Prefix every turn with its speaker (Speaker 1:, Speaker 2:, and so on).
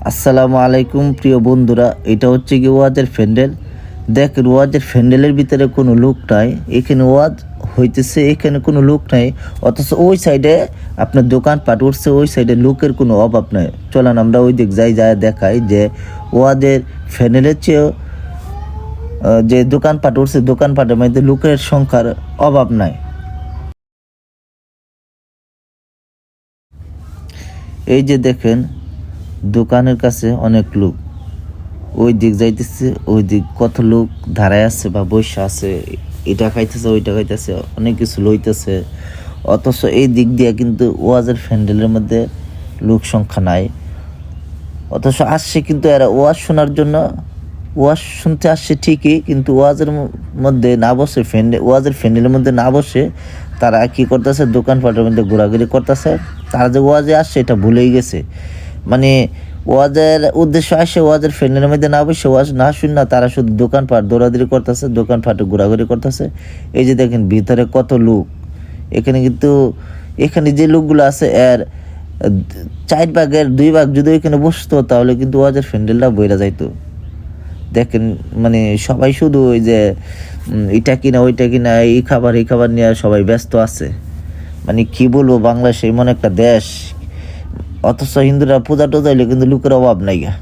Speaker 1: আসসালামু আলাইকুম প্রিয় বন্ধুরা, এটা হচ্ছে কি ওয়াজের প্যান্ডেল। দেখেন ওয়াজের প্যান্ডেলের ভিতরে কোনো লোক নাই, এখানে ওয়াজ হইতেছে, এখানে কোনো লোক নাই, অথচ ওই সাইডে আপনার দোকানপাট উঠছে, ওই সাইডে লোকের কোনো অভাব নাই। চলেন আমরা ওই দিক যাই, যায় দেখাই যে ওয়াজের প্যান্ডেলের চেয়েও যে দোকানপাট উঠছে, দোকানপাটের মধ্যে লোকের সংখ্যার অভাব নাই। এই যে দেখেন দোকানের কাছে অনেক লোক, ওই দিক যাইতেছে, ওই দিক কত লোক দাঁড়ায় আছে বা বসে আছে, এটা খাইতেছে ওইটা খাইতেছে, অনেক কিছু লইতেছে। অথচ এই দিক দিয়ে কিন্তু ওয়াজের প্যান্ডেলের মধ্যে লোক সংখ্যা নাই। অথচ আসছে কিন্তু এরা ওয়াজ শোনার জন্য, ওয়াজ শুনতে আসছে ঠিকই, কিন্তু ওয়াজের মধ্যে না বসে, ওয়াজের প্যান্ডেলের মধ্যে না বসে তারা কি করতেছে, দোকানপাটের মধ্যে ঘোরাঘুরি করতেছে। তারা যে ওয়াজে আসছে এটা ভুলেই গেছে। মানে ওয়াজের উদ্দেশ্য আসে ওয়াজের প্যান্ডেলের মধ্যে না বসে, ওয়াজ না শুন না, তারা শুধু দোকানপাট দৌড়াদৌড়ি করতেছে, দোকানপাটে ঘোরাঘুরি করতেছে। এই যে দেখেন ভিতরে কত লোক, এখানে কিন্তু এখানে যে লোকগুলো আছে এর 4/2 যদি এখানে বসতো তাহলে কিন্তু ওয়াজের প্যান্ডেলটা বইরা যাইতো। দেখেন মানে সবাই শুধু ওই যে এটা কিনা ওইটা কিনা, এই খাবার নিয়ে সবাই ব্যস্ত আছে। মানে কি বলবো, বাংলাদেশ এমন একটা দেশ, অথচ হিন্দুরা পূজা টোজা হইলে কিন্তু লোকের অভাব নাই গা।